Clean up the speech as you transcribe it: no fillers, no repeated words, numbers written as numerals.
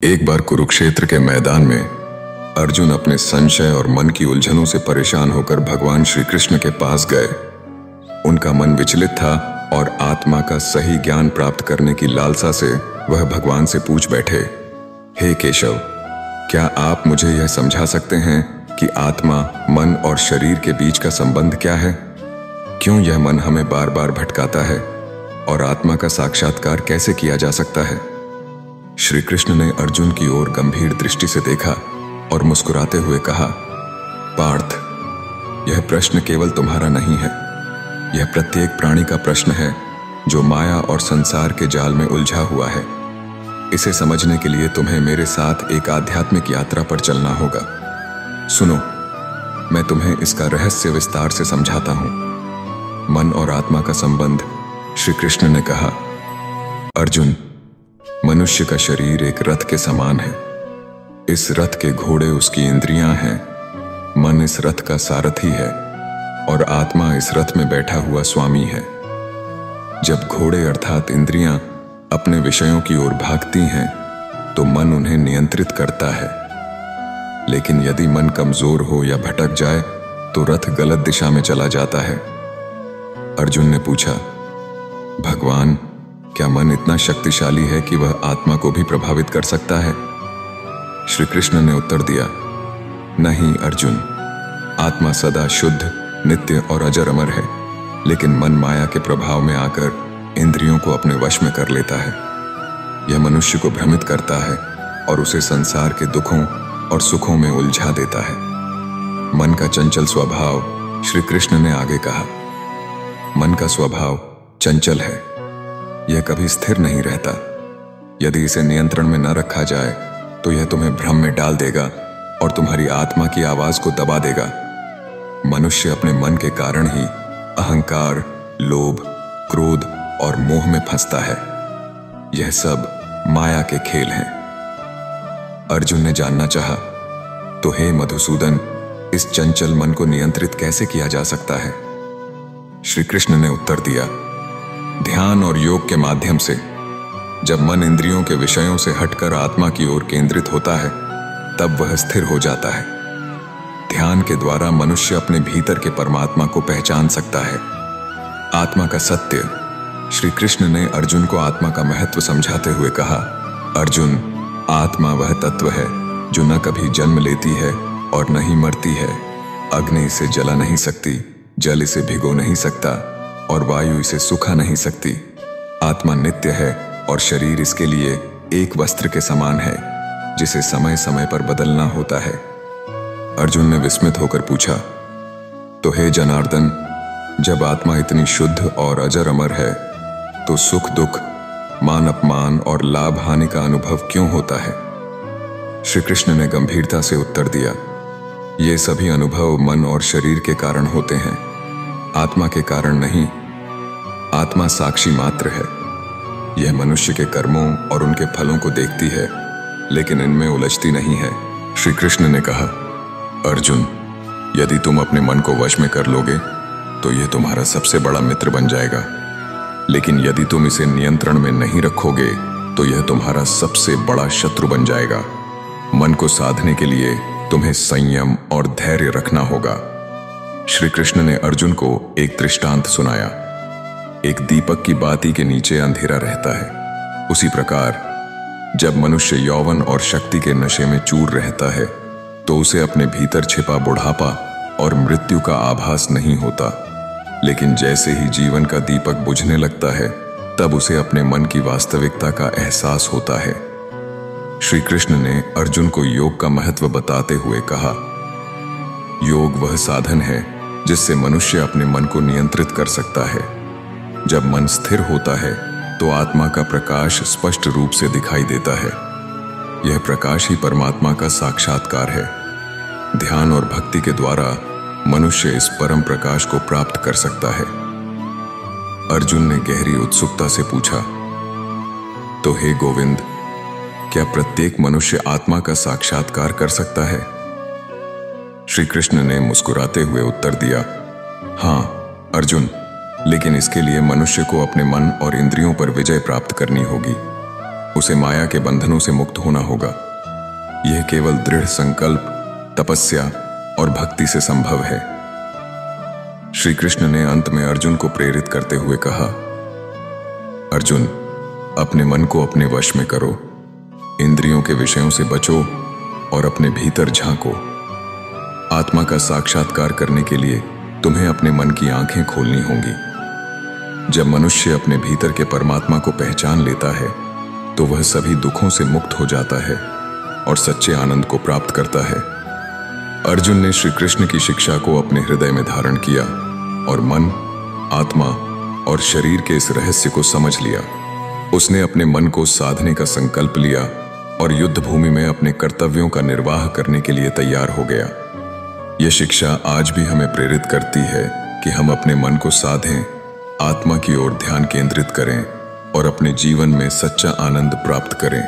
एक बार कुरुक्षेत्र के मैदान में अर्जुन अपने संशय और मन की उलझनों से परेशान होकर भगवान श्री कृष्ण के पास गए। उनका मन विचलित था और आत्मा का सही ज्ञान प्राप्त करने की लालसा से वह भगवान से पूछ बैठे, हे केशव, क्या आप मुझे यह समझा सकते हैं कि आत्मा, मन और शरीर के बीच का संबंध क्या है? क्यों यह मन हमें बार बार भटकाता है और आत्मा का साक्षात्कार कैसे किया जा सकता है? श्री कृष्ण ने अर्जुन की ओर गंभीर दृष्टि से देखा और मुस्कुराते हुए कहा, पार्थ, यह प्रश्न केवल तुम्हारा नहीं है, यह प्रत्येक प्राणी का प्रश्न है जो माया और संसार के जाल में उलझा हुआ है। इसे समझने के लिए तुम्हें मेरे साथ एक आध्यात्मिक यात्रा पर चलना होगा। सुनो, मैं तुम्हें इसका रहस्य विस्तार से समझाता हूं। मन और आत्मा का संबंध। श्री कृष्ण ने कहा, अर्जुन, मनुष्य का शरीर एक रथ के समान है। इस रथ के घोड़े उसकी इंद्रियां हैं, मन इस रथ का सारथी है और आत्मा इस रथ में बैठा हुआ स्वामी है। जब घोड़े अर्थात इंद्रियां अपने विषयों की ओर भागती हैं तो मन उन्हें नियंत्रित करता है, लेकिन यदि मन कमजोर हो या भटक जाए तो रथ गलत दिशा में चला जाता है। अर्जुन ने पूछा, भगवान, क्या मन इतना शक्तिशाली है कि वह आत्मा को भी प्रभावित कर सकता है? श्री कृष्ण ने उत्तर दिया, नहीं अर्जुन, आत्मा सदा शुद्ध, नित्य और अजर अमर है, लेकिन मन माया के प्रभाव में आकर इंद्रियों को अपने वश में कर लेता है। यह मनुष्य को भ्रमित करता है और उसे संसार के दुखों और सुखों में उलझा देता है। मन का चंचल स्वभाव। श्री कृष्ण ने आगे कहा, मन का स्वभाव चंचल है, यह कभी स्थिर नहीं रहता। यदि इसे नियंत्रण में न रखा जाए तो यह तुम्हें भ्रम में डाल देगा और तुम्हारी आत्मा की आवाज को दबा देगा। मनुष्य अपने मन के कारण ही अहंकार, लोभ, क्रोध और मोह में फंसता है। यह सब माया के खेल हैं। अर्जुन ने जानना चाहा, तो हे मधुसूदन, इस चंचल मन को नियंत्रित कैसे किया जा सकता है? श्री कृष्ण ने उत्तर दिया, ध्यान और योग के माध्यम से। जब मन इंद्रियों के विषयों से हटकर आत्मा की ओर केंद्रित होता है तब वह स्थिर हो जाता है। ध्यान के द्वारा मनुष्य अपने भीतर के परमात्मा को पहचान सकता है। आत्मा का सत्य। श्री कृष्ण ने अर्जुन को आत्मा का महत्व समझाते हुए कहा, अर्जुन, आत्मा वह तत्व है जो न कभी जन्म लेती है और न ही मरती है। अग्नि इसे जला नहीं सकती, जल इसे भिगो नहीं सकता और वायु इसे सुखा नहीं सकती। आत्मा नित्य है और शरीर इसके लिए एक वस्त्र के समान है जिसे समय समय पर बदलना होता है। अर्जुन ने विस्मित होकर पूछा, तो हे जनार्दन, जब आत्मा इतनी शुद्ध और अजर अमर है तो सुख दुख, मान अपमान और लाभ हानि का अनुभव क्यों होता है? श्री कृष्ण ने गंभीरता से उत्तर दिया, ये सभी अनुभव मन और शरीर के कारण होते हैं, आत्मा के कारण नहीं। आत्मा साक्षी मात्र है। यह मनुष्य के कर्मों और उनके फलों को देखती है, लेकिन इनमें उलझती नहीं है। श्री कृष्ण ने कहा, अर्जुन, यदि तुम अपने मन को वश में कर लोगे तो यह तुम्हारा सबसे बड़ा मित्र बन जाएगा, लेकिन यदि तुम इसे नियंत्रण में नहीं रखोगे तो यह तुम्हारा सबसे बड़ा शत्रु बन जाएगा। मन को साधने के लिए तुम्हें संयम और धैर्य रखना होगा। श्री कृष्ण ने अर्जुन को एक दृष्टांत सुनाया। एक दीपक की बाती के नीचे अंधेरा रहता है, उसी प्रकार जब मनुष्य यौवन और शक्ति के नशे में चूर रहता है तो उसे अपने भीतर छिपा बुढ़ापा और मृत्यु का आभास नहीं होता, लेकिन जैसे ही जीवन का दीपक बुझने लगता है तब उसे अपने मन की वास्तविकता का एहसास होता है। श्री कृष्ण ने अर्जुन को योग का महत्व बताते हुए कहा, योग वह साधन है जिससे मनुष्य अपने मन को नियंत्रित कर सकता है। जब मन स्थिर होता है तो आत्मा का प्रकाश स्पष्ट रूप से दिखाई देता है। यह प्रकाश ही परमात्मा का साक्षात्कार है। ध्यान और भक्ति के द्वारा मनुष्य इस परम प्रकाश को प्राप्त कर सकता है। अर्जुन ने गहरी उत्सुकता से पूछा, तो हे गोविंद, क्या प्रत्येक मनुष्य आत्मा का साक्षात्कार कर सकता है? श्री कृष्ण ने मुस्कुराते हुए उत्तर दिया, हाँ अर्जुन, लेकिन इसके लिए मनुष्य को अपने मन और इंद्रियों पर विजय प्राप्त करनी होगी। उसे माया के बंधनों से मुक्त होना होगा। यह केवल दृढ़ संकल्प, तपस्या और भक्ति से संभव है। श्री कृष्ण ने अंत में अर्जुन को प्रेरित करते हुए कहा, अर्जुन, अपने मन को अपने वश में करो, इंद्रियों के विषयों से बचो और अपने भीतर झांको। आत्मा का साक्षात्कार करने के लिए तुम्हें अपने मन की आंखें खोलनी होंगी। जब मनुष्य अपने भीतर के परमात्मा को पहचान लेता है तो वह सभी दुखों से मुक्त हो जाता है और सच्चे आनंद को प्राप्त करता है। अर्जुन ने श्री कृष्ण की शिक्षा को अपने हृदय में धारण किया और मन, आत्मा और शरीर के इस रहस्य को समझ लिया। उसने अपने मन को साधने का संकल्प लिया और युद्ध भूमि में अपने कर्तव्यों का निर्वाह करने के लिए तैयार हो गया। यह शिक्षा आज भी हमें प्रेरित करती है कि हम अपने मन को साधें, आत्मा की ओर ध्यान केंद्रित करें और अपने जीवन में सच्चा आनंद प्राप्त करें।